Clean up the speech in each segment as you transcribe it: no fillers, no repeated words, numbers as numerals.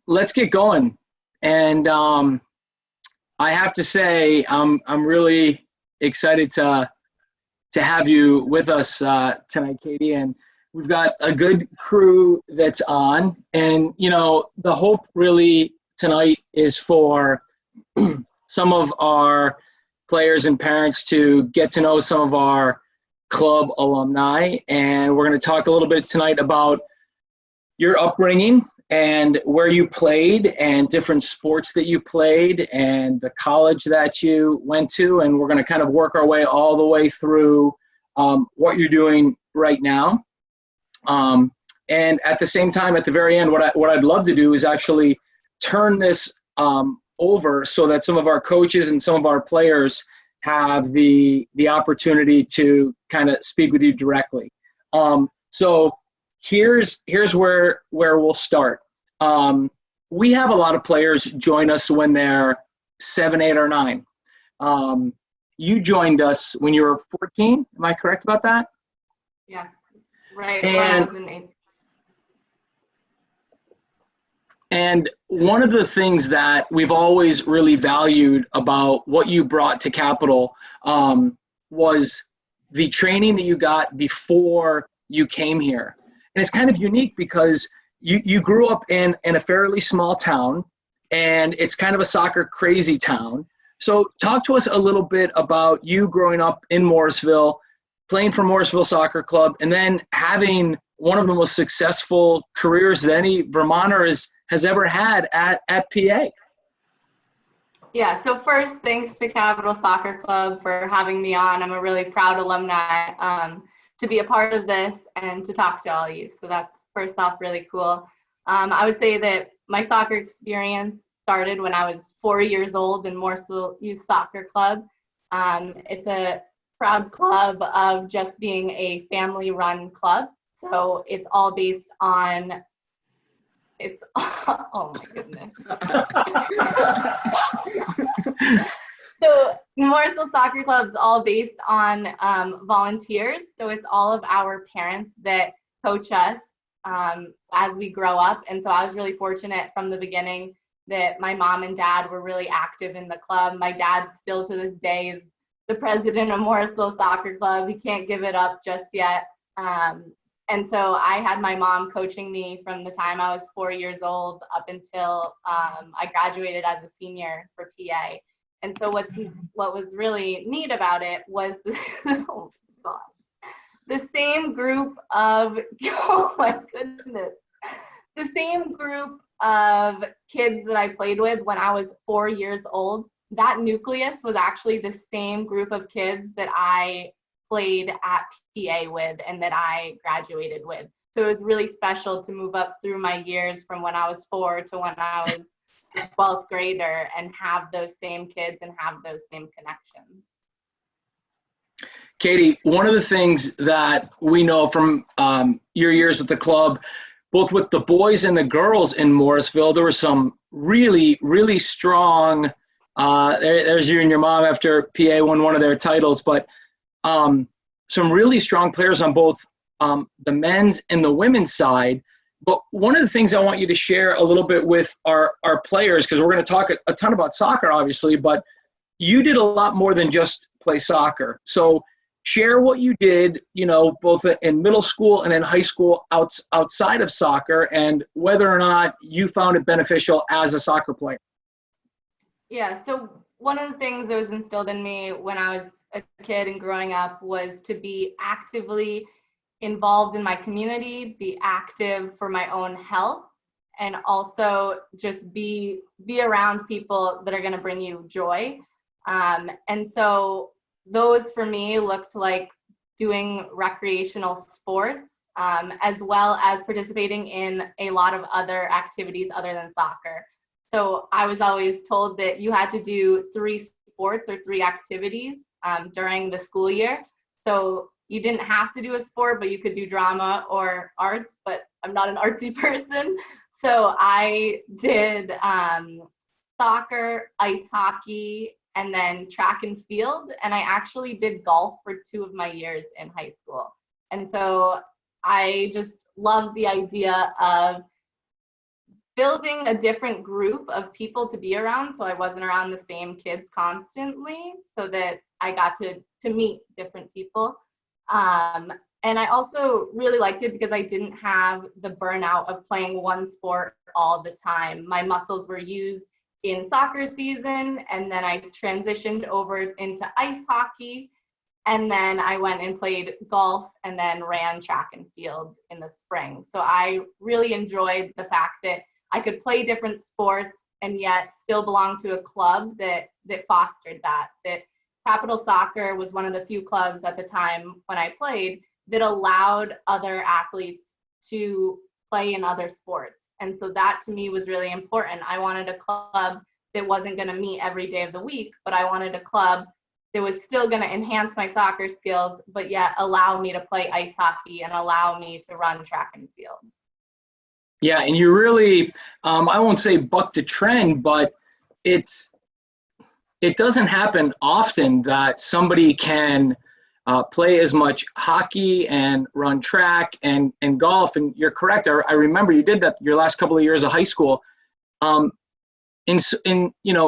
Let's get going. And I have to say, I'm really excited to have you with us tonight, Katie. And we've got a good crew that's on. And the hope really tonight is for some of our players and parents to get to know some of our club alumni. And we're going to talk a little bit tonight about your upbringing and where you played and different sports that you played and the college that you went to. And we're going to kind of work our way all the way through what you're doing right now. And at the same time, at the very end, what I'd love to do is actually turn this over so that some of our coaches and some of our players have the opportunity to kind of speak with you directly. So here's where we'll start. We have a lot of players join us when they're 7, 8, or 9. You joined us when you were 14. Am I correct about that? Yeah, right. And, and one of the things that we've always really valued about what you brought to Capital was the training that you got before you came here. And it's kind of unique because you grew up in a fairly small town, and it's kind of a soccer crazy town. So talk to us a little bit about you growing up in Morrisville, playing for Morrisville Soccer Club, and then having one of the most successful careers that any Vermonter has ever had at PA. Yeah, so first, thanks to Capital Soccer Club for having me on. I'm a really proud alumni to be a part of this and to talk to all of you. So that's first off really cool. I would say that my soccer experience started when I was 4 years old in Morrisville Youth Soccer Club. It's a proud club of just being a family-run club. So it's all based on, oh my goodness. So Morrisville Soccer Club is all based on volunteers. So it's all of our parents that coach us as we grow up. And so I was really fortunate from the beginning that my mom and dad were really active in the club. My dad still to this day is the president of Morrisville Soccer Club. He can't give it up just yet. And so I had my mom coaching me from the time I was 4 years old up until I graduated as a senior for PA. And so what was really neat about it was oh God, the same group of, oh my goodness, the same group of kids that I played with when I was 4 years old, that nucleus was actually the same group of kids that I played at PA with and that I graduated with. So it was really special to move up through my years from when I was 4 to when I was a 12th grader and have those same kids and have those same connections. Katie, one of the things that we know from your years with the club, both with the boys and the girls in Morrisville, there were some really, really strong, there's you and your mom after PA won one of their titles, but some really strong players on both the men's and the women's side. But one of the things I want you to share a little bit with our players, because we're going to talk a ton about soccer, obviously, but you did a lot more than just play soccer. So share what you did, both in middle school and in high school outside of soccer, and whether or not you found it beneficial as a soccer player. Yeah, so one of the things that was instilled in me when I was a kid and growing up was to be actively involved in my community, be active for my own health, and also just be around people that are going to bring you joy. And so those for me looked like doing recreational sports, as well as participating in a lot of other activities other than soccer. So I was always told that you had to do 3 sports or 3 activities during the school year. So you didn't have to do a sport, but you could do drama or arts, but I'm not an artsy person. So I did soccer, ice hockey, and then track and field. And I actually did golf for 2 of my years in high school. And so I just love the idea of building a different group of people to be around, so I wasn't around the same kids constantly, so that I got to meet different people. And I also really liked it because I didn't have the burnout of playing one sport all the time. My muscles were used in soccer season, and then I transitioned over into ice hockey, and then I went and played golf and then ran track and field in the spring. So I really enjoyed the fact that I could play different sports and yet still belong to a club that fostered that. That Capital Soccer was one of the few clubs at the time when I played that allowed other athletes to play in other sports. And so that to me was really important. I wanted a club that wasn't going to meet every day of the week, but I wanted a club that was still going to enhance my soccer skills, but yet allow me to play ice hockey and allow me to run track and field. Yeah, and you really, I won't say buck the trend, but it doesn't happen often that somebody can play as much hockey and run track and golf. And you're correct. I remember you did that your last couple of years of high school. In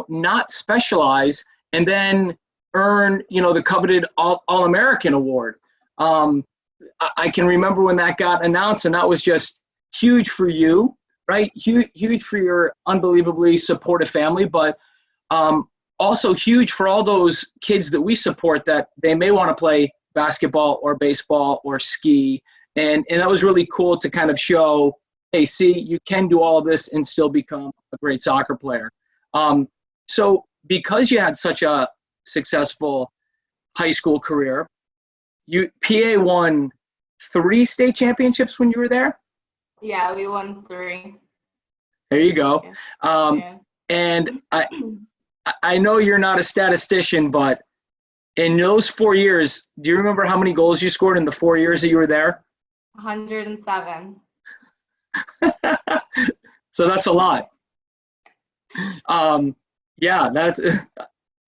not specialize and then earn the coveted All-American award. I can remember when that got announced, and that was just huge for you, right? Huge for your unbelievably supportive family, but also huge for all those kids that we support that they may want to play basketball or baseball or ski. And that was really cool to kind of show, hey, see, you can do all of this and still become a great soccer player. So because you had such a successful high school career, PA won 3 state championships when you were there? Yeah, we won 3. There you go. Yeah. And I know you're not a statistician, but in those 4 years, do you remember how many goals you scored in the 4 years that you were there? 107. So that's a lot. Yeah, that's.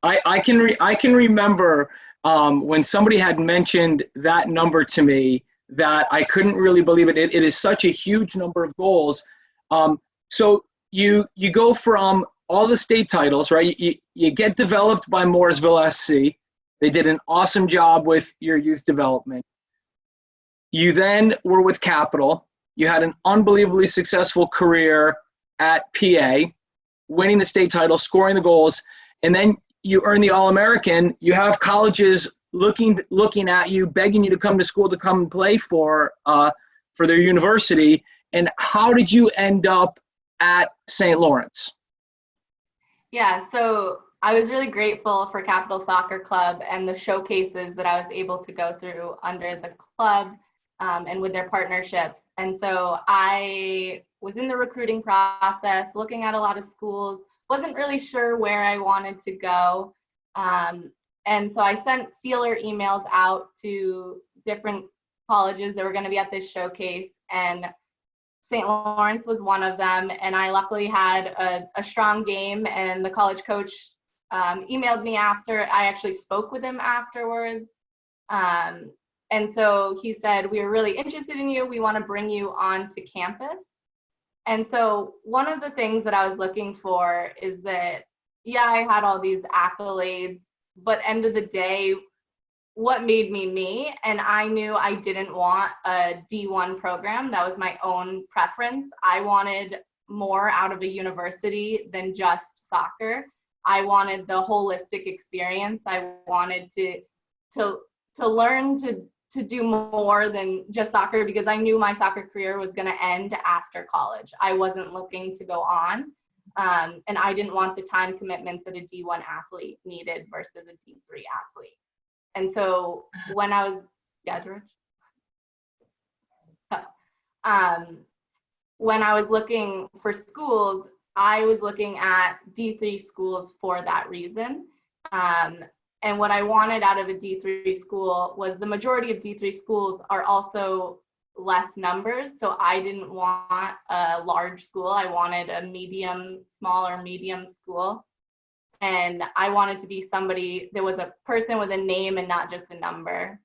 I can remember when somebody had mentioned that number to me that I couldn't really believe it. It is such a huge number of goals. So you go from all the state titles, right? You get developed by Morrisville SC. They did an awesome job with your youth development. You then were with Capital. You had an unbelievably successful career at PA, winning the state title, scoring the goals, and then you earn the All-American. You have colleges looking at you, begging you to come to school to come and play for their university. And how did you end up at St. Lawrence? Yeah, so I was really grateful for Capital Soccer Club and the showcases that I was able to go through under the club and with their partnerships. And so I was in the recruiting process, looking at a lot of schools, wasn't really sure where I wanted to go. And so I sent feeler emails out to different colleges that were going to be at this showcase, and St. Lawrence was one of them. And I luckily had a strong game, and the college coach emailed me after. I actually spoke with him afterwards. And so he said, "We are really interested in you. We want to bring you onto campus." And so one of the things that I was looking for is that, yeah, I had all these accolades, but end of the day, what made me me? And I knew I didn't want a D1 program. That was my own preference. I wanted more out of a university than just soccer. I wanted the holistic experience. I wanted to learn to do more than just soccer, because I knew my soccer career was going to end after college. I wasn't looking to go on. And I didn't want the time commitment that a D1 athlete needed versus a D3 athlete. And so when I was, George? When I was looking for schools, I was looking at D3 schools for that reason. And what I wanted out of a D3 school was the majority of D3 schools are also less numbers. So I didn't want a large school. I wanted a small or medium school. And I wanted to be somebody that was a person with a name and not just a number.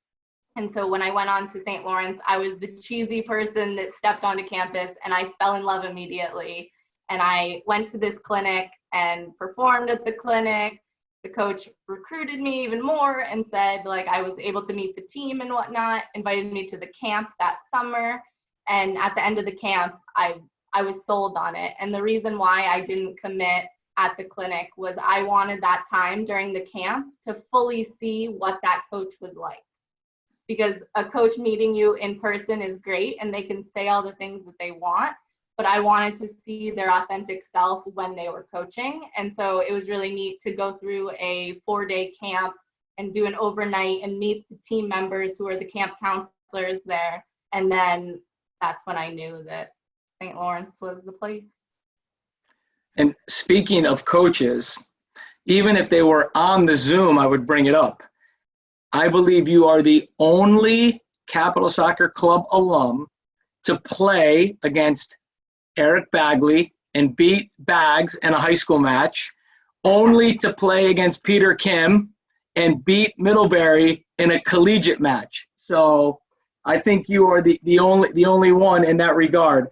And so when I went on to St. Lawrence, I was the cheesy person that stepped onto campus, and I fell in love immediately. And I went to this clinic and performed at the clinic. The coach recruited me even more and said, like, I was able to meet the team and whatnot, invited me to the camp that summer. And at the end of the camp, I was sold on it. And the reason why I didn't commit at the clinic was I wanted that time during the camp to fully see what that coach was like. Because a coach meeting you in person is great and they can say all the things that they want, but I wanted to see their authentic self when they were coaching. And so it was really neat to go through a 4-day camp and do an overnight and meet the team members who are the camp counselors there. And then that's when I knew that St. Lawrence was the place. And speaking of coaches, even if they were on the Zoom, I would bring it up. I believe you are the only Capital Soccer Club alum to play against Eric Bagley and beat Bags in a high school match, only to play against Peter Kim and beat Middlebury in a collegiate match. So I think you are the only one in that regard.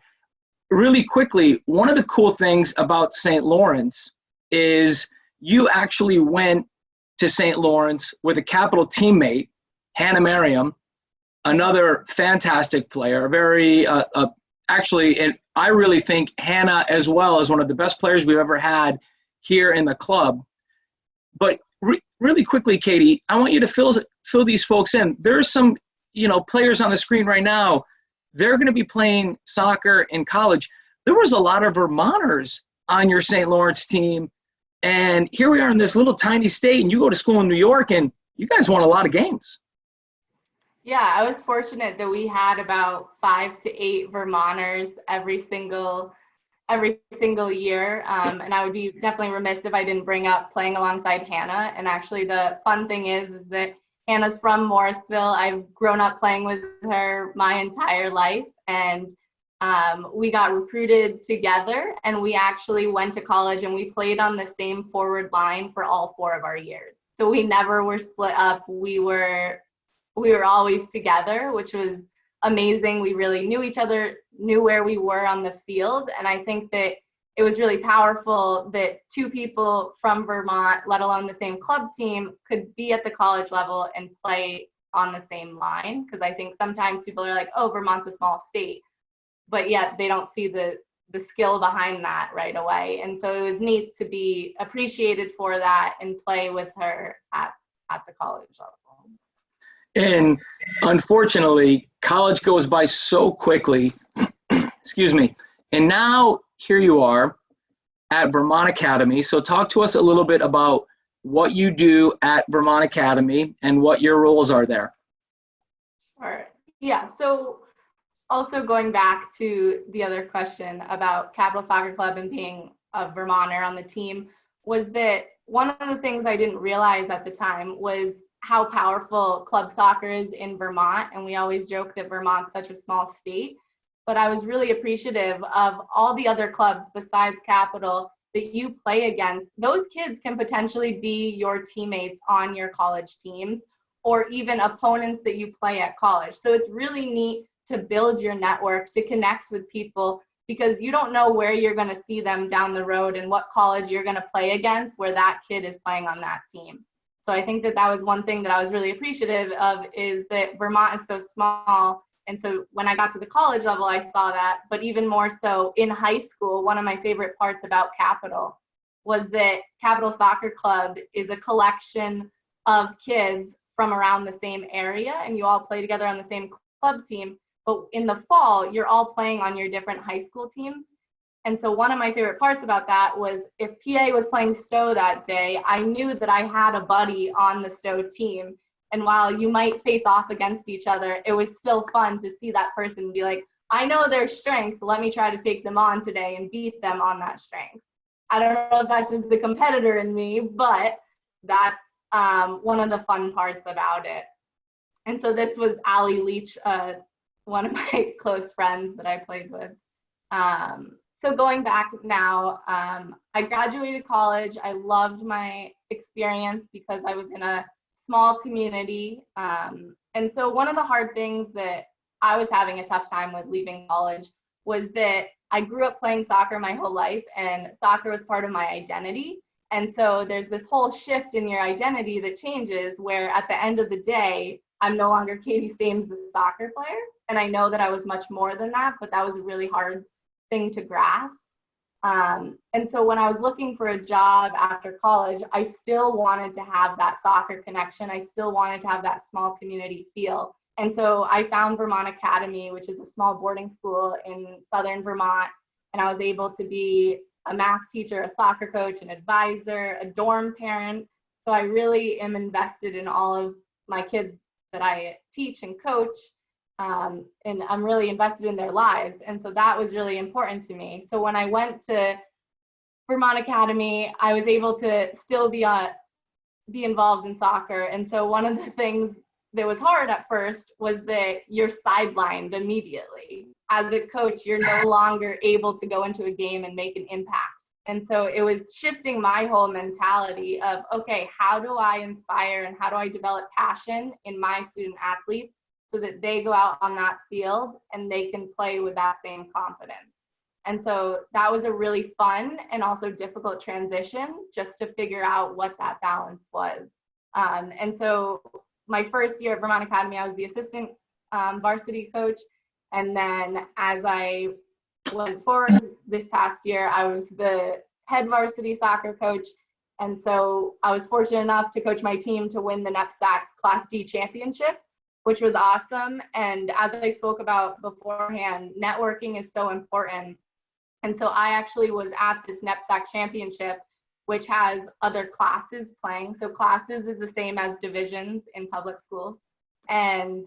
Really quickly, one of the cool things about St. Lawrence is you actually went to St. Lawrence with a Capital teammate, Hannah Merriam, another fantastic player, very actually, and I really think Hannah as well is one of the best players we've ever had here in the club. But really quickly, Katie, I want you to fill these folks in. There's some, players on the screen right now. They're going to be playing soccer in college. There was a lot of Vermonters on your St. Lawrence team. And here we are in this little tiny state, and you go to school in New York, and you guys won a lot of games. Yeah, I was fortunate that we had about 5 to 8 Vermonters every single year. And I would be definitely remiss if I didn't bring up playing alongside Hannah. And actually the fun thing is that Hannah's from Morrisville. I've grown up playing with her my entire life. And we got recruited together, and we actually went to college, and we played on the same forward line for all 4 of our years. So we never were split up. We were always together, which was amazing. We really knew each other, knew where we were on the field. And I think that it was really powerful that 2 people from Vermont, let alone the same club team, could be at the college level and play on the same line. Because I think sometimes people are like, oh, Vermont's a small state, but yet they don't see the skill behind that right away. And so it was neat to be appreciated for that and play with her at the college level. And unfortunately, college goes by so quickly. Excuse me. And now here you are at Vermont Academy. So talk to us a little bit about what you do at Vermont Academy and what your roles are there. Sure. Yeah. So also going back to the other question about Capital Soccer Club and being a Vermonter on the team, was that one of the things I didn't realize at the time was how powerful club soccer is in Vermont. And we always joke that Vermont's such a small state, but I was really appreciative of all the other clubs besides Capital that you play against. Those kids can potentially be your teammates on your college teams, or even opponents that you play at college. So it's really neat to build your network, to connect with people, because you don't know where you're going to see them down the road and what college you're going to play against where that kid is playing on that team. So I think that was one thing that I was really appreciative of, is that Vermont is so small. And so when I got to the college level, I saw that. But even more so in high school, one of my favorite parts about Capital was that Capital Soccer Club is a collection of kids from around the same area, and you all play together on the same club team. But in the fall, you're all playing on your different high school teams. And so one of my favorite parts about that was if PA was playing Stowe that day, I knew that I had a buddy on the Stowe team. And while you might face off against each other, it was still fun to see that person be like, I know their strength, let me try to take them on today and beat them on that strength. I don't know if that's just the competitor in me, but that's one of the fun parts about it. And so this was Allie Leach, one of my close friends that I played with. So going back now, I graduated college. I loved my experience because I was in a small community. And so one of the hard things that I was having a tough time with leaving college was that I grew up playing soccer my whole life, and soccer was part of my identity. And so there's this whole shift in your identity that changes, where at the end of the day, I'm no longer Katie Stames, the soccer player. And I know that I was much more than that, but that was a really hard thing to grasp. And so when I was looking for a job after college, I still wanted to have that soccer connection. I still wanted to have that small community feel. And so I found Vermont Academy, which is a small boarding school in southern Vermont. And I was able to be a math teacher, a soccer coach, an advisor, a dorm parent. So I really am invested in all of my kids that I teach and coach. And I'm really invested in their lives. And so that was really important to me. So when I went to Vermont Academy, I was able to still be involved in soccer. And so one of the things that was hard at first was that you're sidelined immediately. As a coach, you're no longer able to go into a game and make an impact. And so it was shifting my whole mentality of, okay, how do I inspire and how do I develop passion in my student athletes so that they go out on that field and they can play with that same confidence. And so that was a really fun and also difficult transition just to figure out what that balance was. And so my first year at Vermont Academy, I was the assistant varsity coach. And then as I went forward this past year, I was the head varsity soccer coach. And so I was fortunate enough to coach my team to win the NEPSAC Class D championship, which was awesome. And as I spoke about beforehand, networking is so important. And so I actually was at this NEPSAC championship, which has other classes playing. So classes is the same as divisions in public schools. And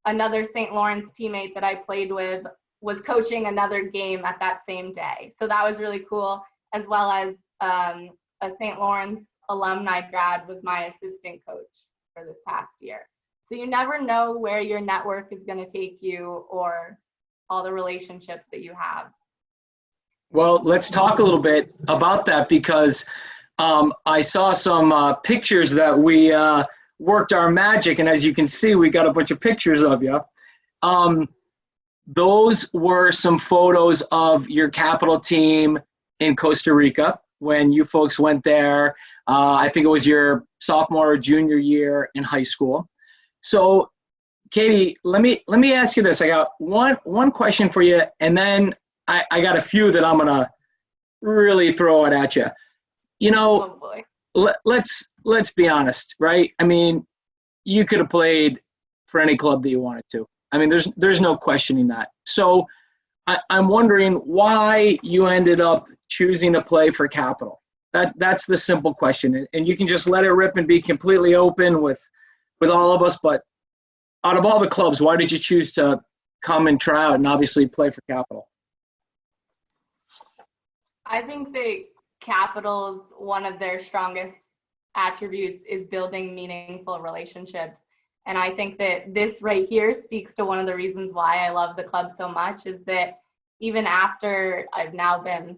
another St. Lawrence teammate that I played with was coaching another game at that same day. So that was really cool, as well as a St. Lawrence alumni grad was my assistant coach for this past year. So you never know where your network is going to take you or all the relationships that you have. Well, let's talk a little bit about that, because I saw some pictures that we worked our magic, and as you can see, we got a bunch of pictures of you. Those were some photos of your Capital team in Costa Rica when you folks went there. I think it was your sophomore or junior year in high school. So, Katie, let me ask you this. I got one question for you, and then I got a few that I'm gonna really throw it at you. You know, Oh boy. let's be honest, right? I mean, you could have played for any club that you wanted to. I mean, there's no questioning that. So I'm wondering why you ended up choosing to play for Capital. That's the simple question, and you can just let it rip and be completely open with all of us. But out of all the clubs, why did you choose to come and try out and obviously play for Capital? I think that Capital's one of their strongest attributes is building meaningful relationships. And I think that this right here speaks to one of the reasons why I love the club so much, is that even after I've now been,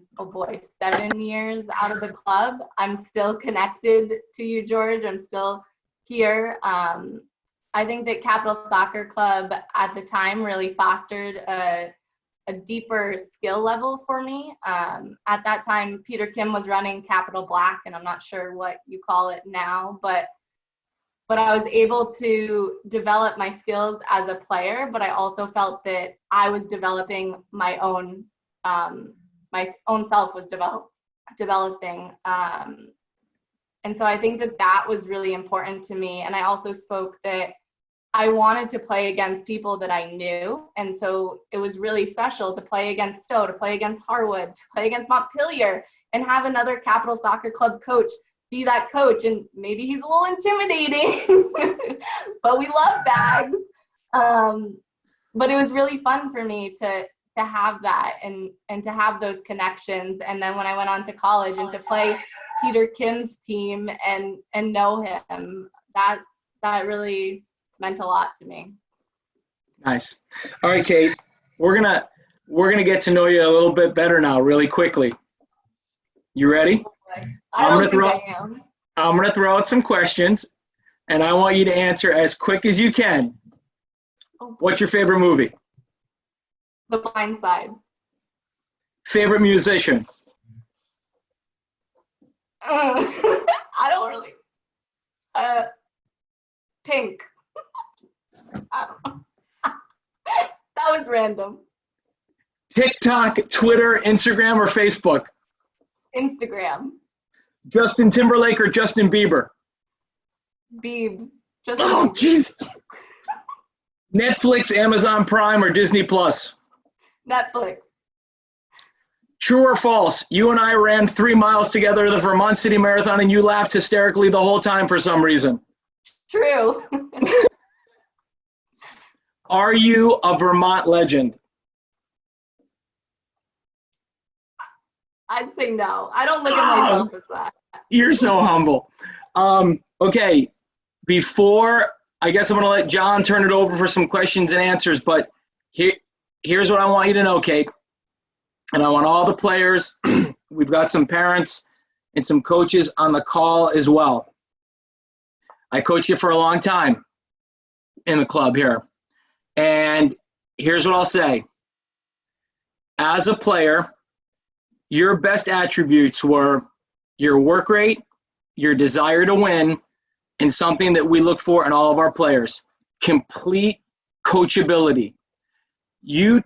7 years out of the club, I'm still connected to you, George. I'm still here. I think that Capital Soccer Club at the time really fostered a deeper skill level for me. At that time, Peter Kim was running Capital Black, and I'm not sure what you call it now, but I was able to develop my skills as a player, but I also felt that I was developing my own self was developing. And so I think that was really important to me. And I also spoke that I wanted to play against people that I knew. And so it was really special to play against Stowe, to play against Harwood, to play against Montpelier, and have another Capital Soccer Club coach be that coach. And maybe he's a little intimidating, but we love Bags. But it was really fun for me to have that and to have those connections. And then when I went on to college and to play Peter Kim's team and know him, that really meant a lot to me. Nice. All right, Kate, we're gonna get to know you a little bit better now, really quickly. You ready? I'm gonna throw out some questions, and I want you to answer as quick as you can. What's your favorite movie? The Blind Side. Favorite musician? I don't really. Pink. I don't know. That was random. TikTok, Twitter, Instagram, or Facebook? Instagram. Justin Timberlake or Justin Bieber? Biebs. Just Oh, jeez. Netflix, Amazon Prime, or Disney Plus? Netflix. True or false? You and I ran 3 miles together at the Vermont City Marathon, and you laughed hysterically the whole time for some reason. True. Are you a Vermont legend? I'd say no. I don't look at myself as that. You're so humble. Okay, before, I guess I'm going to let John turn it over for some questions and answers, but here's what I want you to know, Kate. And I want all the players, we've got some parents and some coaches on the call as well. I coached you for a long time in the club here. And here's what I'll say. As a player, your best attributes were your work rate, your desire to win, and something that we look for in all of our players, complete coachability. You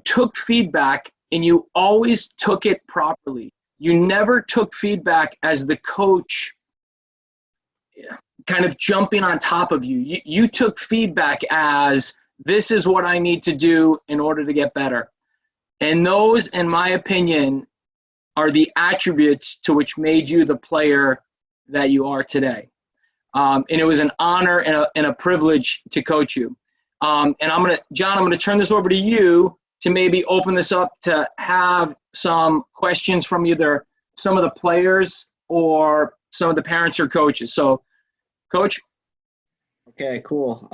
took feedback and you always took it properly. You never took feedback as the coach kind of jumping on top of you. You took feedback as, this is what I need to do in order to get better. And those, in my opinion, are the attributes to which made you the player that you are today. And it was an honor and a privilege to coach you. And John, I'm gonna turn this over to you to maybe open this up to have some questions from either some of the players or some of the parents or coaches. So, Coach. Okay, cool.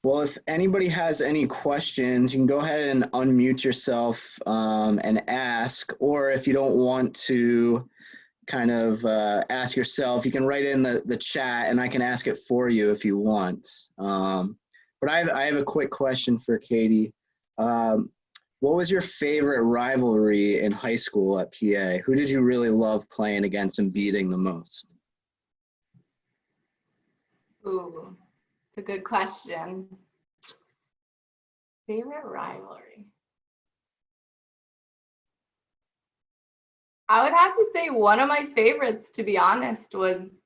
Well, if anybody has any questions, you can go ahead and unmute yourself and ask, or if you don't want to kind of ask yourself, you can write in the chat and I can ask it for you if you want. But I have a quick question for Katie. What was your favorite rivalry in high school at PA? Who did you really love playing against and beating the most? Ooh, it's a good question. Favorite rivalry? I would have to say one of my favorites, to be honest, was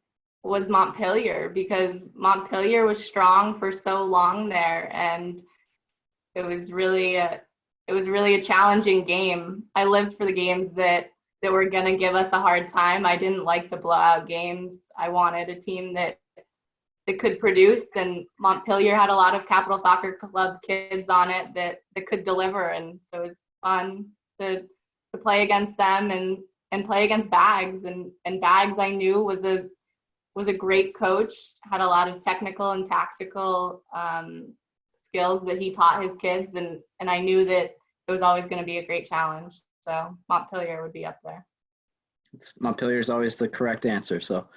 Montpelier, because Montpelier was strong for so long there, and it was really a challenging game. I lived for the games that were going to give us a hard time. I didn't like the blowout games. I wanted a team that could produce, and Montpelier had a lot of Capital Soccer Club kids on it that could deliver, and so it was fun to play against them and play against Bags, and Bags I knew was a great coach, had a lot of technical and tactical skills that he taught his kids, and I knew that it was always going to be a great challenge. So Montpelier would be up there. Montpelier is always the correct answer. So,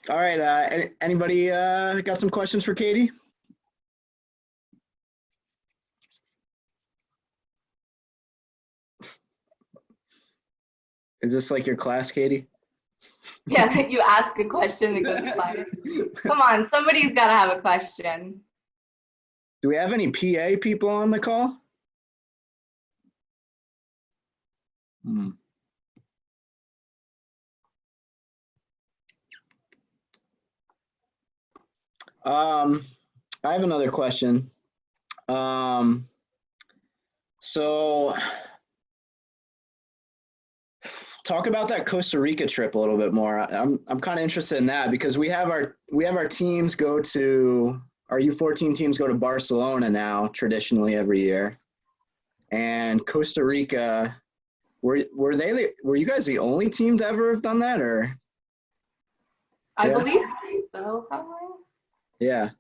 all right. Anybody got some questions for Katie? Is this like your class, Katie? Yeah, you ask a question, it goes quiet. Come on, somebody's got to have a question. Do we have any PA people on the call? I have another question. So talk about that Costa Rica trip a little bit more. I'm kind of interested in that because we have our teams go to, our U14 teams go to Barcelona now traditionally every year. And Costa Rica, were you guys the only team to ever have done that, or? I believe so. Yeah.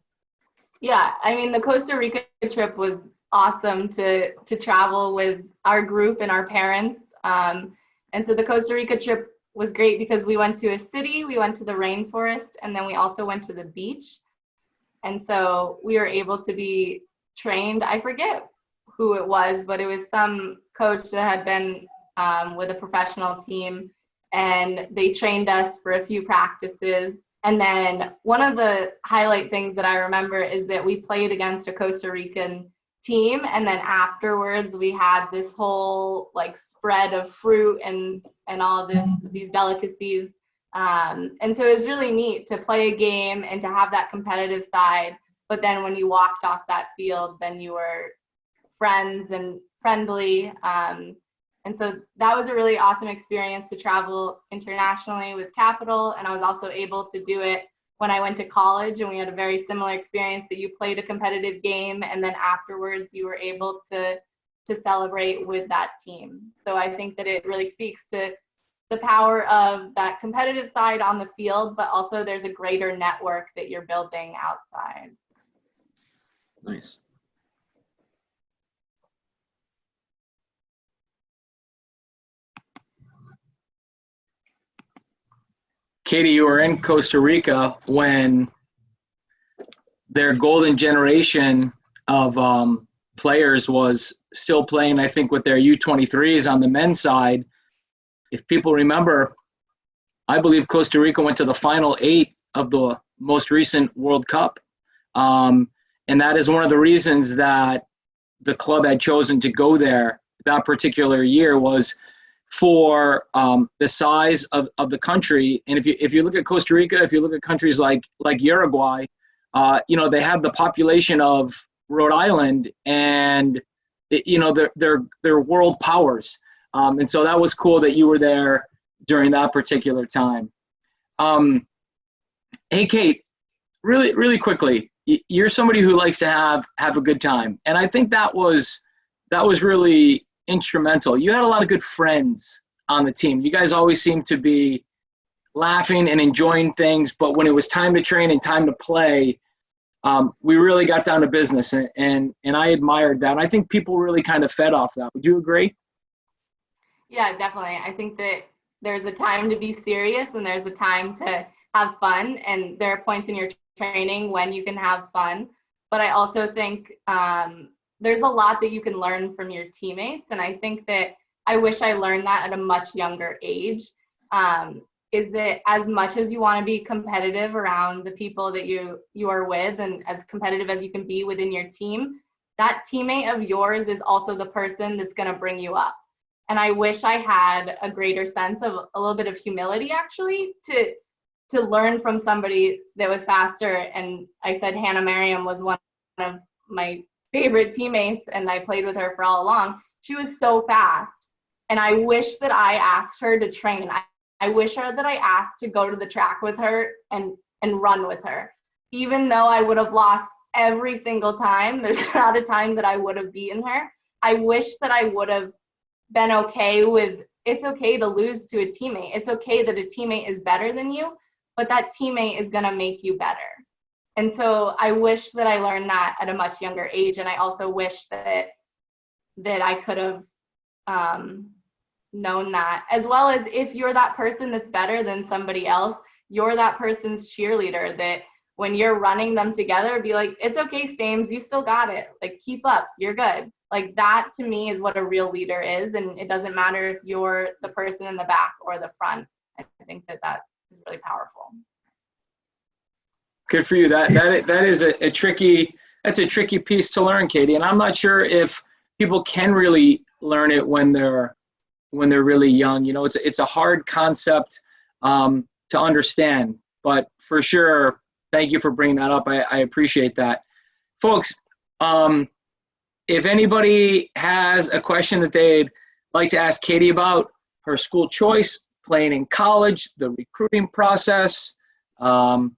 Yeah, I mean, the Costa Rica trip was awesome to travel with our group and our parents. And so the Costa Rica trip was great because we went to a city, we went to the rainforest, and then we also went to the beach. And so we were able to be trained. I forget who it was, but it was some coach that had been with a professional team, and they trained us for a few practices. And then one of the highlight things that I remember is that we played against a Costa Rican team, and then afterwards we had this whole like spread of fruit and all these delicacies. And so it was really neat to play a game and to have that competitive side. But then when you walked off that field, then you were friends and friendly. And so that was a really awesome experience to travel internationally with Capital. And I was also able to do it when I went to college, and we had a very similar experience that you played a competitive game, and then afterwards you were able to celebrate with that team. So I think that it really speaks to the power of that competitive side on the field, but also there's a greater network that you're building outside. Nice. Katie, you were in Costa Rica when their golden generation of players was still playing, I think, with their U23s on the men's side. If people remember, I believe Costa Rica went to the final 8 of the most recent World Cup. And that is one of the reasons that the club had chosen to go there that particular year, was for the size of the country. And if you look at Costa Rica, if you look at countries like Uruguay, they have the population of Rhode Island, and they're world powers. And so that was cool that you were there during that particular time. Hey, Kate, really quickly, you're somebody who likes to have a good time, and I think that was really instrumental. You had a lot of good friends on the team. You guys always seemed to be laughing and enjoying things, but when it was time to train and time to play, we really got down to business, and I admired that. And I think people really kind of fed off that. Would you agree? Yeah, definitely. I think that there's a time to be serious and there's a time to have fun, and there are points in your training when you can have fun. But I also think there's a lot that you can learn from your teammates, and I think that I wish I learned that at a much younger age. Is that as much as you want to be competitive around the people that you are with, and as competitive as you can be within your team, that teammate of yours is also the person that's going to bring you up. And I wish I had a greater sense of a little bit of humility, actually, to learn from somebody that was faster. And I said Hannah Merriam was one of my favorite teammates, and I played with her for all along. She was so fast, and I wish that I asked her to train. I wish her that I asked to go to the track with her and run with her. Even though I would have lost every single time, there's not a time that I would have beaten her. I wish that I would have been okay with, it's okay to lose to a teammate. It's okay that a teammate is better than you, but that teammate is going to make you better. And so I wish that I learned that at a much younger age. And I also wish that I could have known that, as well as if you're that person that's better than somebody else, you're that person's cheerleader, that when you're running them together, be like, it's okay, Stames, you still got it. Like, keep up, you're good. Like, that to me is what a real leader is. And it doesn't matter if you're the person in the back or the front. I think that is really powerful. Good for you. That is a tricky piece to learn, Katie. And I'm not sure if people can really learn it when they're really young. It's a hard concept to understand. But for sure, thank you for bringing that up. I appreciate that, folks. If anybody has a question that they'd like to ask Katie about her school choice, playing in college, the recruiting process, whatever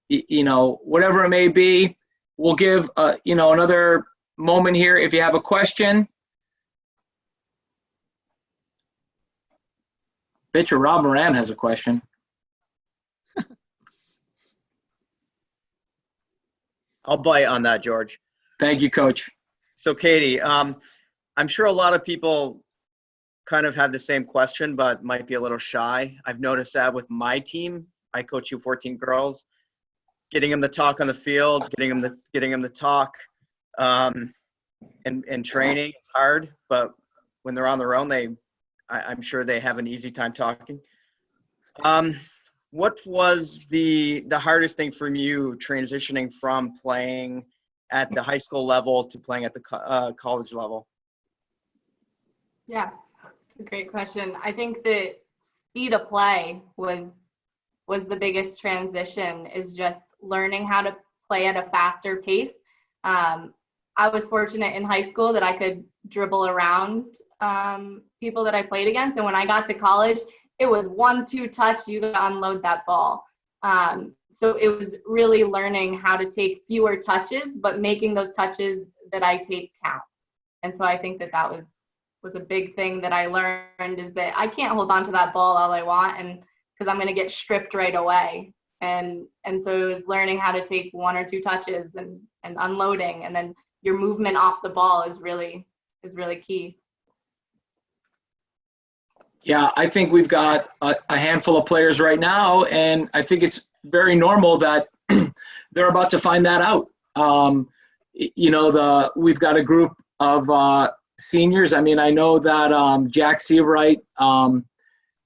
it may be, we'll give another moment here if you have a question. Bet you Rob Moran has a question. I'll bite on that, George. Thank you, Coach. So, Katie, I'm sure a lot of people kind of have the same question, but might be a little shy. I've noticed that with my team. I coach U14 girls, getting them to talk on the field, getting them to talk and training. It's hard, but when they're on their own, I'm sure they have an easy time talking. What was the hardest thing for you transitioning from playing at the high school level to playing at the college level? Yeah, it's a great question. I think the speed of play was the biggest transition, is just learning how to play at a faster pace. I was fortunate in high school that I could dribble around people that I played against. And when I got to college, it was 1-2 touch, you got to unload that ball. So it was really learning how to take fewer touches, but making those touches that I take count. And so I think that was a big thing that I learned, is that I can't hold on to that ball all I want, and because I'm going to get stripped right away. And so it was learning how to take 1 or 2 touches and unloading, and then your movement off the ball is really key. Yeah, I think we've got a handful of players right now, and I think it's very normal that they're about to find that out. We've got a group of seniors. I mean, I know that Jack Seawright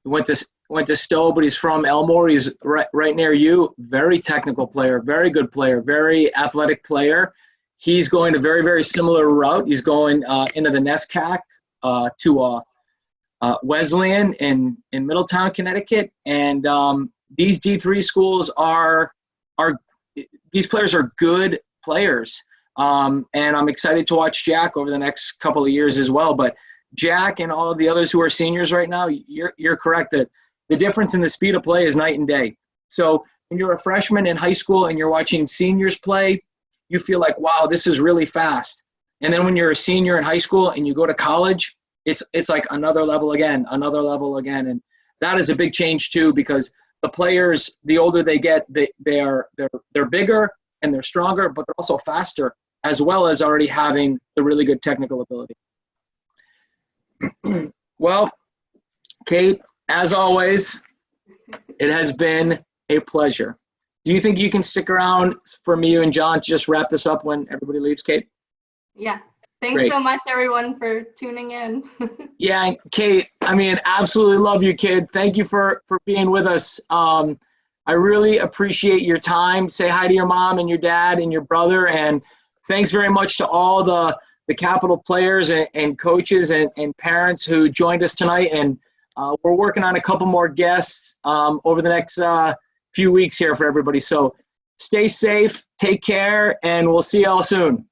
went to Stowe, but he's from Elmore. He's right near you. Very technical player, very good player, very athletic player. He's going a very, very similar route. He's going into the NESCAC to Wesleyan in Middletown, Connecticut. And these D3 schools these players are good players. And I'm excited to watch Jack over the next couple of years as well. But Jack and all of the others who are seniors right now, you're correct that the difference in the speed of play is night and day. So when you're a freshman in high school and you're watching seniors play, you feel like, wow, this is really fast. And then when you're a senior in high school and you go to college, it's like another level again. And that is a big change too, because the players, the older they get, they're bigger and they're stronger, but they're also faster, as well as already having the really good technical ability. Well, Kate, as always, it has been a pleasure. Do you think you can stick around for me and John to just wrap this up when everybody leaves, Kate? Yeah. Thanks Great. so much, everyone, for tuning in. Yeah, Kate, I mean, absolutely love you, kid. Thank you for being with us. I really appreciate your time. Say hi to your mom and your dad and your brother. And thanks very much to all the Capital players and coaches and parents who joined us tonight. And we're working on a couple more guests over the next few weeks here for everybody. So stay safe, take care, and we'll see y'all soon.